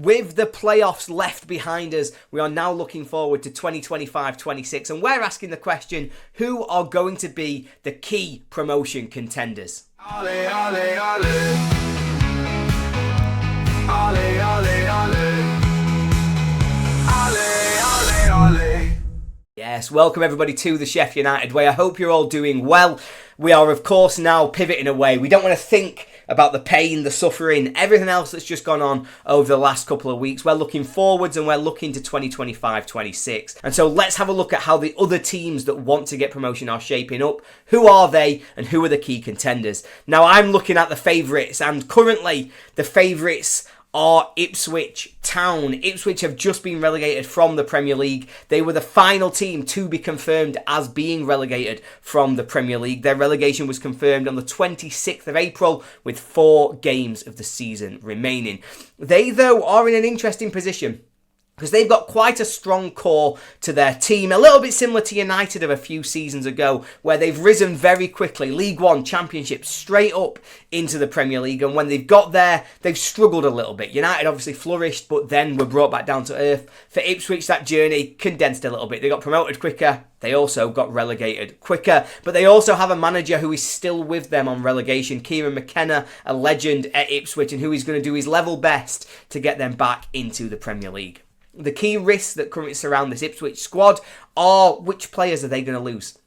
With the playoffs left behind us, we are now looking forward to 2025-26, and we're asking the question, who are going to be the key promotion contenders? Allez, allez, allez. Allez, allez, allez. Allez, allez, allez. Yes, welcome everybody to the Sheff United Way. I hope you're all doing well. We are, of course, now pivoting away. We don't want to think about the pain, the suffering, everything else that's just gone on over the last couple of weeks. We're looking forwards and we're looking to 2025-26. And so let's have a look at how the other teams that want to get promotion are shaping up. Who are they and who are the key contenders? Now, I'm looking at the favourites, and currently the favourites are Ipswich Town. Ipswich have just been relegated from the Premier League. They were the final team to be confirmed as being relegated from the Premier League. Their relegation was confirmed on the 26th of April with 4 games of the season remaining. They, though, are in an interesting position because they've got quite a strong core to their team, a little bit similar to United of a few seasons ago, where they've risen very quickly, League One, Championship, straight up into the Premier League, and when they've got there, they've struggled a little bit. United obviously flourished, but then were brought back down to earth. For Ipswich, that journey condensed a little bit. They got promoted quicker, they also got relegated quicker, but they also have a manager who is still with them on relegation, 𝗵𝗵, a legend at Ipswich, and who is going to do his level best to get them back into the Premier League. The key risks that currently surround this Ipswich squad are which players are they going to lose?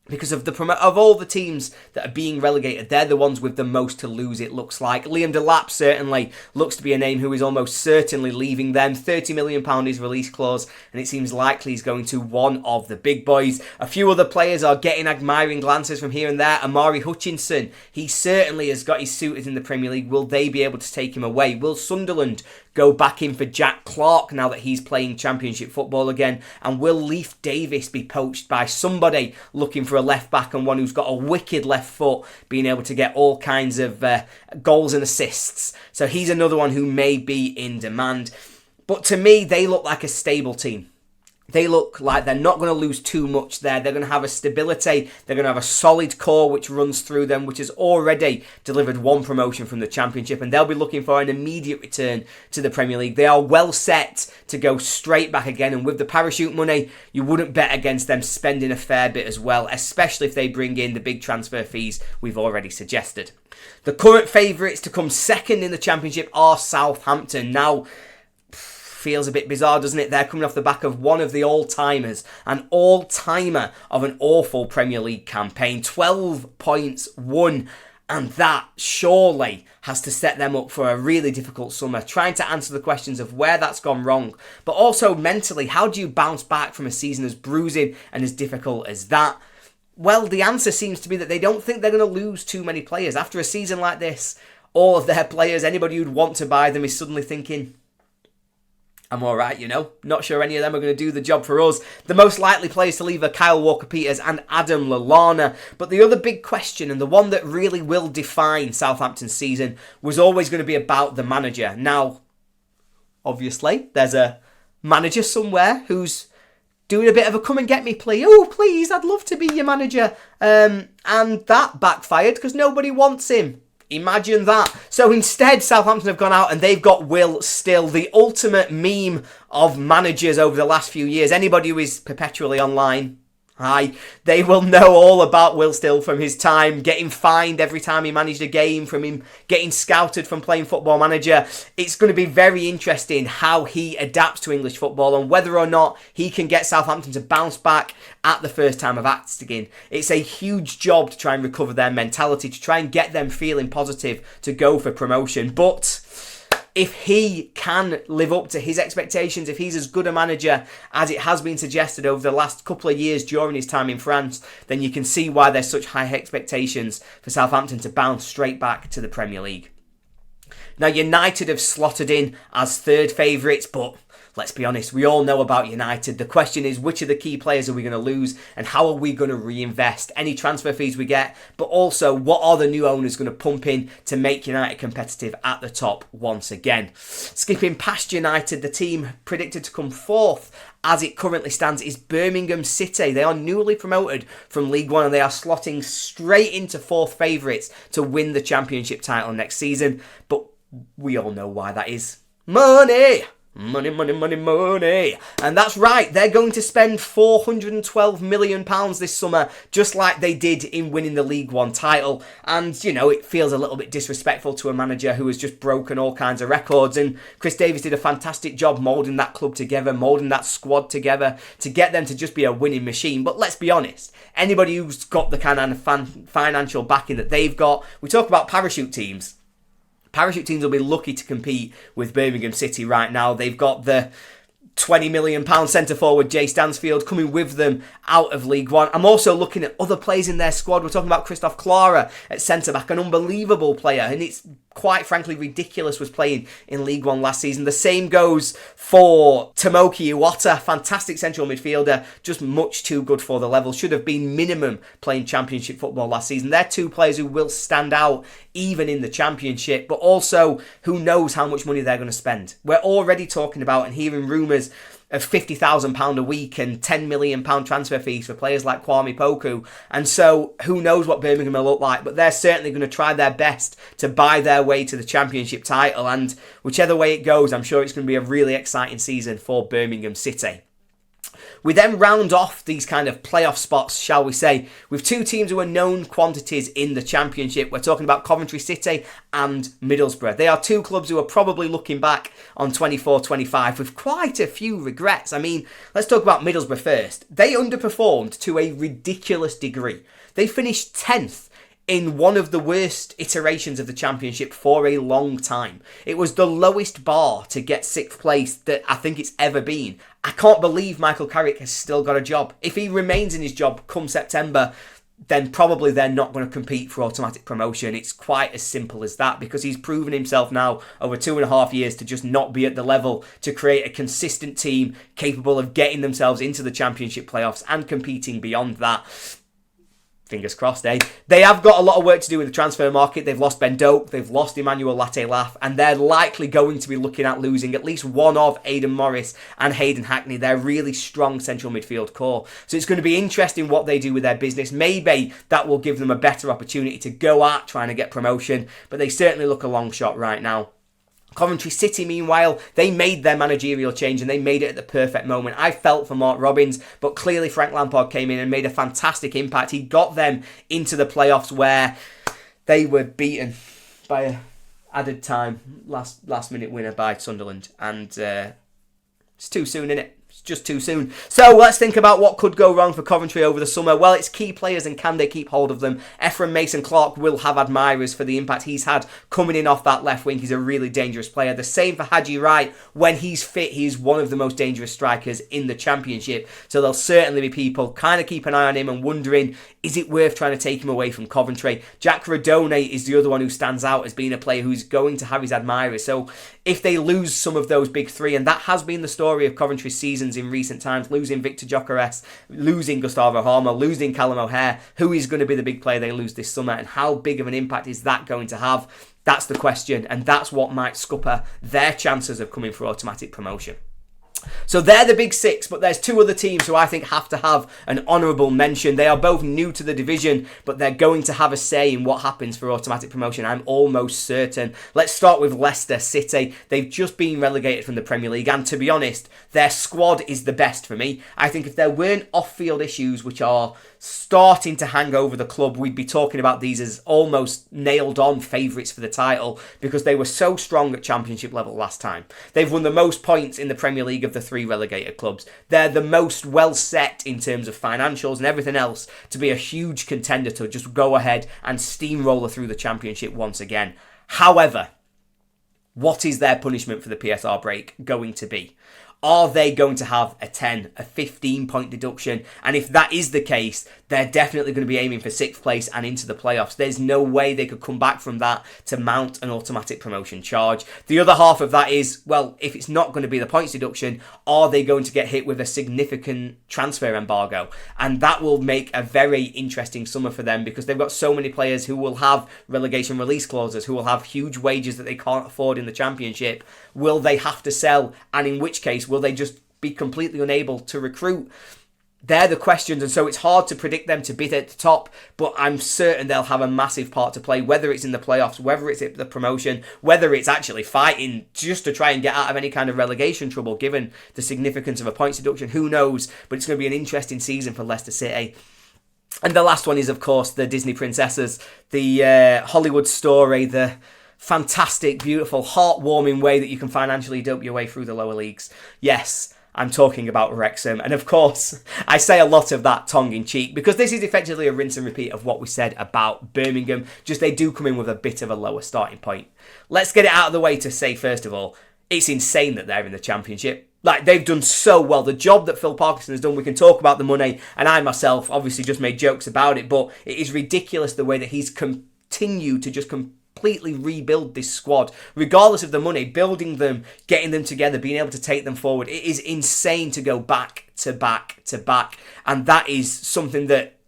Because of all the teams that are being relegated, they're the ones with the most to lose, it looks like. Liam Delap certainly looks to be a name who is almost certainly leaving them. £30 million his release clause, and it seems likely he's going to one of the big boys. A few other players are getting admiring glances from here and there. Omari Hutchinson, he certainly has got his suitors in the Premier League. Will they be able to take him away? Will Sunderland go back in for Jack Clark now that he's playing Championship football again? And will Leif Davis be poached by somebody looking for a left back and one who's got a wicked left foot, being able to get all kinds of goals and assists? So he's another one who may be in demand. But to me, they look like a stable team. They look like they're not going to lose too much there. They're going to have a stability. They're going to have a solid core which runs through them, which has already delivered 1 promotion from the Championship, and they'll be looking for an immediate return to the Premier League. They are well set to go straight back again, and with the parachute money, you wouldn't bet against them spending a fair bit as well, especially if they bring in the big transfer fees we've already suggested. The current favourites to come second in the Championship are Southampton. Now, feels a bit bizarre, doesn't it? They're coming off the back of one of the all-timers, an all-timer of an awful Premier League campaign. 12 points won, and that surely has to set them up for a really difficult summer, trying to answer the questions of where that's gone wrong, but also mentally, how do you bounce back from a season as bruising and as difficult as that? Well, the answer seems to be that they don't think they're going to lose too many players. After a season like this, all of their players, anybody who'd want to buy them is suddenly thinking, I'm all right, you know. Not sure any of them are going to do the job for us. The most likely players to leave are Kyle Walker-Peters and Adam Lallana. But the other big question, and the one that really will define Southampton's season, was always going to be about the manager. Now, obviously, there's a manager somewhere who's doing a bit of a come and get me plea. Oh, please, I'd love to be your manager. And that backfired because nobody wants him. Imagine that. So instead, Southampton have gone out and they've got Will Still, the ultimate meme of managers over the last few years. Anybody who is perpetually online, they will know all about Will Still from his time getting fined every time he managed a game, from him getting scouted from playing Football Manager. It's going to be very interesting how he adapts to English football and whether or not he can get Southampton to bounce back at the first time of asking. It's a huge job to try and recover their mentality, to try and get them feeling positive to go for promotion. But if he can live up to his expectations, if he's as good a manager as it has been suggested over the last couple of years during his time in France, then you can see why there's such high expectations for Southampton to bounce straight back to the Premier League. Now, United have slotted in as third favourites, but let's be honest, we all know about United. The question is, which of the key players are we going to lose and how are we going to reinvest any transfer fees we get? But also, what are the new owners going to pump in to make United competitive at the top once again? Skipping past United, the team predicted to come fourth as it currently stands is Birmingham City. They are newly promoted from League One and they are slotting straight into fourth favourites to win the Championship title next season. But we all know why that is. Money! Money, money, money, money. And that's right, they're going to spend £412 million this summer, just like they did in winning the League One title. And, you know, it feels a little bit disrespectful to a manager who has just broken all kinds of records. And Chris Davies did a fantastic job moulding that club together, moulding that squad together to get them to just be a winning machine. But let's be honest, anybody who's got the kind of financial backing that they've got, we talk about parachute teams. Parachute teams will be lucky to compete with Birmingham City right now. They've got the £20 million centre forward Jay Stansfield coming with them out of League One. I'm also looking at other players in their squad. We're talking about 𝗣𝗿𝗲𝗃 𝗚 at centre back, an unbelievable player, and it's quite frankly ridiculous was playing in League One last season. The same goes for 𝗤𝗏𝗄𝗃 𝗚𝗏, fantastic central midfielder, just much too good for the level. Should have been minimum playing Championship football last season. They're two players who will stand out even in the Championship, but also who knows how much money they're going to spend. We're already talking about and hearing rumours of £50,000 a week and £10 million transfer fees for players like 𝗤𝗏𝗄𝗃. And so who knows what Birmingham will look like, but they're certainly going to try their best to buy their way to the Championship title. And whichever way it goes, I'm sure it's going to be a really exciting season for Birmingham City. We then round off these kind of playoff spots, shall we say, with two teams who are known quantities in the Championship. We're talking about Coventry City and Middlesbrough. They are two clubs who are probably looking back on 24-25 with quite a few regrets. I mean, let's talk about Middlesbrough first. They underperformed to a ridiculous degree. They finished 10th in one of the worst iterations of the Championship for a long time. It was the lowest bar to get 6th place that I think it's ever been. I can't believe Michael Carrick has still got a job. If he remains in his job come September, then probably they're not going to compete for automatic promotion. It's quite as simple as that, because he's proven himself now over 2.5 years to just not be at the level to create a consistent team capable of getting themselves into the Championship playoffs and competing beyond that. Fingers crossed, eh? They have got a lot of work to do with the transfer market. They've lost Ben Doak, they've lost Emmanuel Latté-Laff, and they're likely going to be looking at losing at least one of Aidan Morris and Hayden Hackney. They're really strong central midfield core. So it's going to be interesting what they do with their business. Maybe that will give them a better opportunity to go at trying to get promotion, but they certainly look a long shot right now. Coventry City, meanwhile, they made their managerial change and they made it at the perfect moment. I felt for Mark Robins, but clearly Frank Lampard came in and made a fantastic impact. He got them into the playoffs where they were beaten by a added time last minute winner by Sunderland. And it's too soon, innit? It's just too soon. So let's think about what could go wrong for Coventry over the summer. Well, it's key players and can they keep hold of them? Ephraim Mason-Clark will have admirers for the impact he's had coming in off that left wing. He's a really dangerous player. The same for Haji Wright. When he's fit, he's one of the most dangerous strikers in the Championship. So there'll certainly be people kind of keep an eye on him and wondering, is it worth trying to take him away from Coventry? Jack Redone is the other one who stands out as being a player who's going to have his admirers. So if they lose some of those big three, and that has been the story of Coventry's seasons in recent times, losing Victor Gyökeres, losing Gustavo Harmer, losing Callum O'Hare, who is going to be the big player they lose this summer, and how big of an impact is that going to have? That's the question, and that's what might scupper their chances of coming for automatic promotion. So they're the big six, but there's two other teams who I think have to have an honourable mention. They are both new to the division, but they're going to have a say in what happens for automatic promotion, I'm almost certain. Let's start with Leicester City. They've just been relegated from the Premier League, and to be honest, their squad is the best for me. I think if there weren't off-field issues which are starting to hang over the club, we'd be talking about these as almost nailed-on favourites for the title, because they were so strong at Championship level last time. They've won the most points in the Premier League of the three relegated clubs. They're the most well set in terms of financials and everything else to be a huge contender to just go ahead and steamroller through the Championship once again. However, what is their punishment for the PSR break going to be? Are they going to have a 10, a 15-point deduction? And if that is the case, they're definitely going to be aiming for 6th place and into the playoffs. There's no way they could come back from that to mount an automatic promotion charge. The other half of that is, well, if it's not going to be the points deduction, are they going to get hit with a significant transfer embargo? And that will make a very interesting summer for them, because they've got so many players who will have relegation release clauses, who will have huge wages that they can't afford in the Championship. Will they have to sell? And in which case, will they just be completely unable to recruit? They're the questions, and so it's hard to predict them to be at the top, but I'm certain they'll have a massive part to play, whether it's in the playoffs, whether it's at the promotion, whether it's actually fighting just to try and get out of any kind of relegation trouble, given the significance of a points deduction. Who knows? But it's going to be an interesting season for Leicester City. And the last one is, of course, the Disney princesses, the Hollywood story, the fantastic, beautiful, heartwarming way that you can financially dope your way through the lower leagues. Yes, I'm talking about Wrexham. And of course, I say a lot of that tongue-in-cheek because this is effectively a rinse and repeat of what we said about Birmingham. Just they do come in with a bit of a lower starting point. Let's get it out of the way to say, first of all, it's insane that they're in the Championship. Like, they've done so well. The job that Phil Parkinson has done, we can talk about the money, and I myself obviously just made jokes about it, but it is ridiculous the way that he's continued to just completely rebuild this squad, regardless of the money, building them, getting them together, being able to take them forward. It is insane to go back to back to back, and that is something that,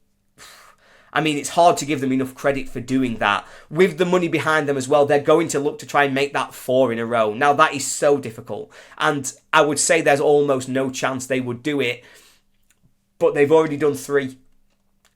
I mean, it's hard to give them enough credit for doing that. With the money behind them as well, they're going to look to try and make that 4 in a row. Now, that is so difficult, and I would say there's almost no chance they would do it, but they've already done 3.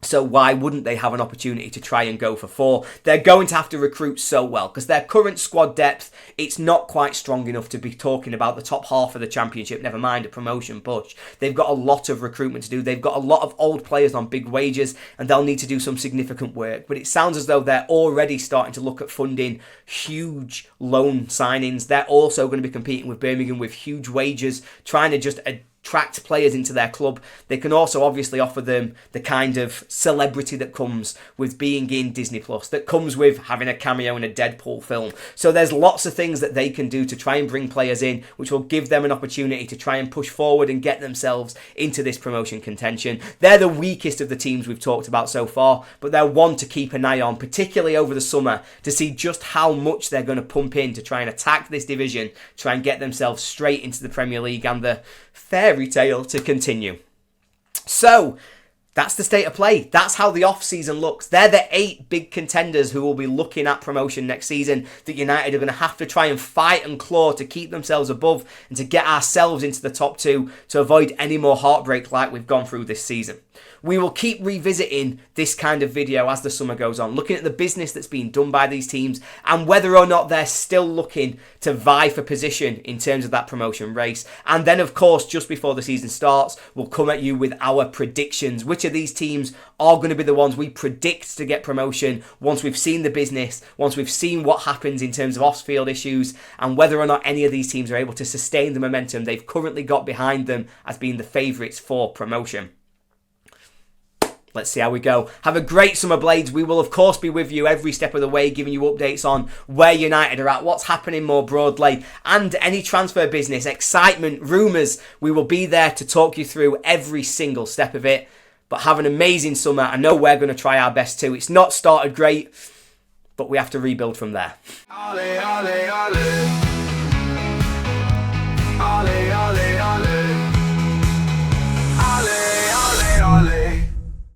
So why wouldn't they have an opportunity to try and go for 4? They're going to have to recruit so well because their current squad depth, it's not quite strong enough to be talking about the top half of the Championship, never mind a promotion push. They've got a lot of recruitment to do. They've got a lot of old players on big wages and they'll need to do some significant work. But it sounds as though they're already starting to look at funding huge loan signings. They're also going to be competing with Birmingham with huge wages, trying to just attract players into their club. They can also obviously offer them the kind of celebrity that comes with being in Disney Plus, that comes with having a cameo in a Deadpool film. So there's lots of things that they can do to try and bring players in, which will give them an opportunity to try and push forward and get themselves into this promotion contention. They're the weakest of the teams we've talked about so far, but they're one to keep an eye on, particularly over the summer, to see just how much they're going to pump in to try and attack this division, try and get themselves straight into the Premier League and the fairy tale to continue. So that's the state of play. That's how the off-season looks. They're the 8 big contenders who will be looking at promotion next season that United are going to have to try and fight and claw to keep themselves above and to get ourselves into the top 2 to avoid any more heartbreak like we've gone through this season. We will keep revisiting this kind of video as the summer goes on, looking at the business that's being done by these teams and whether or not they're still looking to vie for position in terms of that promotion race. And then, of course, just before the season starts, we'll come at you with our predictions. Which of these teams are going to be the ones we predict to get promotion once we've seen the business, once we've seen what happens in terms of off-field issues, and whether or not any of these teams are able to sustain the momentum they've currently got behind them as being the favourites for promotion. Let's see how we go. Have a great summer, Blades. We will, of course, be with you every step of the way, giving you updates on where United are at, what's happening more broadly, and any transfer business, excitement, rumours. We will be there to talk you through every single step of it. But have an amazing summer. I know we're going to try our best too. It's not started great, but we have to rebuild from there. 𝗚𝗿𝗄𝗍𝗄𝗃